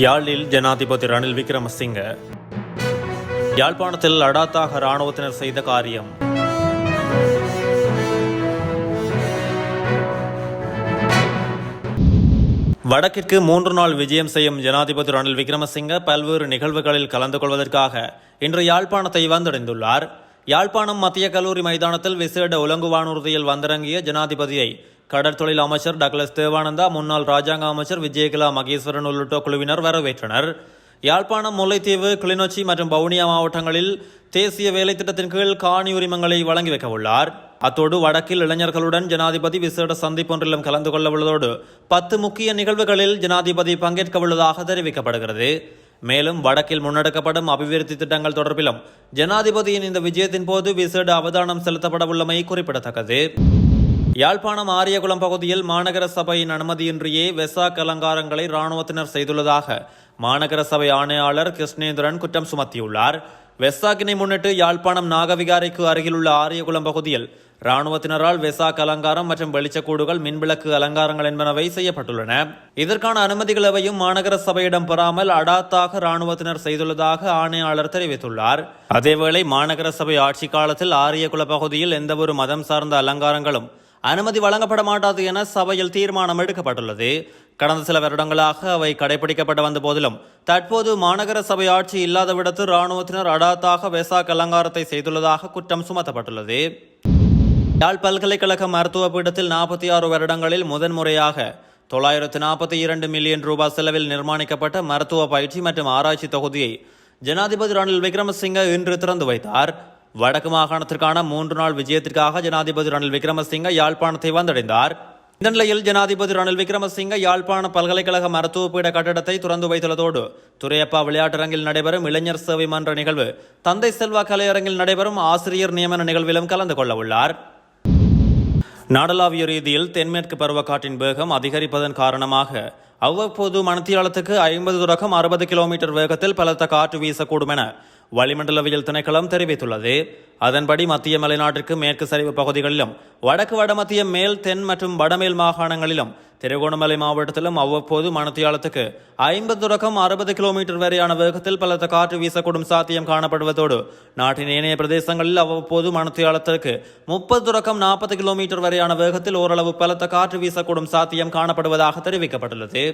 யாழில் ஜனாதிபதி ரணில் விக்ரமசிங்க யாழ்ப்பாணத்தில் லடாத்தாக இராணுவத்தினர் செய்த காரியம். வடக்கிற்கு 3 நாள் விஜயம் செய்யும் ஜனாதிபதி ரணில் விக்ரமசிங்க பல்வேறு நிகழ்வுகளில் கலந்து கொள்வதற்காக இன்று யாழ்ப்பாணத்தை வந்தடைந்துள்ளார். யாழ்ப்பாணம் மத்திய கல்லூரி மைதானத்தில் விசேட உலங்கு வானூர்தியில் வந்திறங்கிய ஜனாதிபதியை கடற்தொழில் அமைச்சர் டக்ளஸ் தேவானந்தா, முன்னாள் ராஜாங்க அமைச்சர் விஜயகலா மகேஸ்வரன் உள்ளிட்ட குழுவினர் வரவேற்றனர். யாழ்ப்பாணம், முல்லைத்தீவு, கிளிநொச்சி மற்றும் வவுனியா மாவட்டங்களில் தேசிய வேலை திட்டத்தின் கீழ் காணி உரிமங்களை வழங்கி வைக்க உள்ளார். அத்தோடு வடக்கில் இளைஞர்களுடன் ஜனாதிபதி விசேட சந்திப்பொன்றிலும் கலந்து கொள்ள உள்ளதோடு 10 முக்கிய நிகழ்வுகளில் ஜனாதிபதி பங்கேற்க உள்ளதாக தெரிவிக்கப்படுகிறது. மேலும் வடக்கில் முன்னெடுக்கப்படும் அபிவிருத்தி திட்டங்கள் தொடர்பிலும் ஜனாதிபதியின் இந்த விஜயத்தின் போது விசேட அவதானம் செலுத்தப்பட உள்ளமை குறிப்பிடத்தக்கது. யாழ்ப்பாணம் ஆரியகுளம் பகுதியில் மாநகர சபையின் அனுமதியின்றியே வெசாக் அலங்காரங்களை இராணுவத்தினர் செய்துள்ளதாக மாநகர சபை ஆணையாளர் கிருஷ்ணேந்திரன் குற்றம் சுமத்தியுள்ளார். வெசாக்கினை முன்னிட்டு யாழ்ப்பாணம் நாகவிகாரைக்கு அருகிலுள்ள ஆரியகுளம் பகுதியில் இராணுவத்தினரால் வெசாக் அலங்காரம் மற்றும் வெளிச்சக்கூடுகள், மின்விளக்கு அலங்காரங்கள் என்பனவை செய்யப்பட்டுள்ளன. இதற்கான அனுமதிகள் எவையும் மாநகர சபையிடம் பெறாமல் அடாத்தாக இராணுவத்தினர் செய்துள்ளதாக ஆணையாளர் தெரிவித்துள்ளார். அதேவேளை மாநகர சபை ஆட்சி காலத்தில் ஆரியகுள பகுதியில் எந்தவொரு மதம் சார்ந்த அலங்காரங்களும் அனுமதி வழங்கப்பட மாட்டாது என சபையில் தீர்மானம் எடுக்கப்பட்டுள்ளது. கடந்த சில வருடங்களாக அவை கடைபிடிக்கப்பட்டு வந்த போதிலும் தற்போது மாநகர சபை ஆட்சி இல்லாத விடத்து இராணுவத்தினர் அடாத்தாக வெசாக் அலங்காரத்தை செய்துள்ளதாக குற்றம் சுமத்தப்பட்டுள்ளது. யாழ் பல்கலைக்கழக மருத்துவ பீடத்தில் 46 வருடங்களில் முதன்முறையாக 942 மில்லியன் ரூபாய் செலவில் நிர்மாணிக்கப்பட்ட மருத்துவ பயிற்சி மற்றும் ஆராய்ச்சி தொகுதியை ஜனாதிபதி ரணில் விக்ரமசிங்க இன்று திறந்து வைத்தார். வடக்கு மாகாணத்திற்கான 3 நாள் விஜயத்திற்காக ஜனாதிபதி ரணில் விக்ரமசிங்க யாழ்ப்பாணத்தை வந்தடைந்தார். இந்த நிலையில் ஜனாதிபதி ரணில் விக்ரமசிங்க யாழ்ப்பாண பல்கலைக்கழக மருத்துவ பீட கட்டடத்தை திறந்து வைத்துள்ளதோடு துரையப்பா விளையாட்டரங்கில் நடைபெறும் இளைஞர் சேவை மன்ற நிகழ்வு, தந்தை செல்வா கலையரங்கில் நடைபெறும் ஆசிரியர் நியமன நிகழ்விலும் கலந்து கொள்ள உள்ளார். நாடளாவிய ரீதியில் தென்மேற்கு பருவக்காற்றின் வேகம் அதிகரிப்பதன் காரணமாக அவ்வப்போது மணித்தியாலத்துக்கு 50 தொடக்கம் 60 கிலோமீட்டர் வேகத்தில் பலத்த காற்று வீசக்கூடும் என வளிமண்டலவியல் திணைக்களம் தெரிவித்துள்ளது. அதன்படி மத்திய மலைநாட்டிற்கு மேற்கு சரிவு பகுதிகளிலும் வடக்கு வடமத்திய மேல், தென் மற்றும் வடமேல் மாகாணங்களிலும் திருகோணமலை மாவட்டத்திலும் அவ்வப்போது மணித்தியாலத்துக்கு 50 தொடக்கம் 60 கிலோமீட்டர் வரையான வேகத்தில் பலத்த காற்று வீசக்கூடும் சாத்தியம் காணப்படுவதோடு நாட்டின் ஏனைய பிரதேசங்களில் அவ்வப்போது மணித்தியாலத்திற்கு 30 தொடக்கம் 40 கிலோமீட்டர் வரையான வேகத்தில் ஓரளவு பலத்த காற்று வீசக்கூடும் சாத்தியம் காணப்படுவதாக தெரிவிக்கப்பட்டுள்ளது.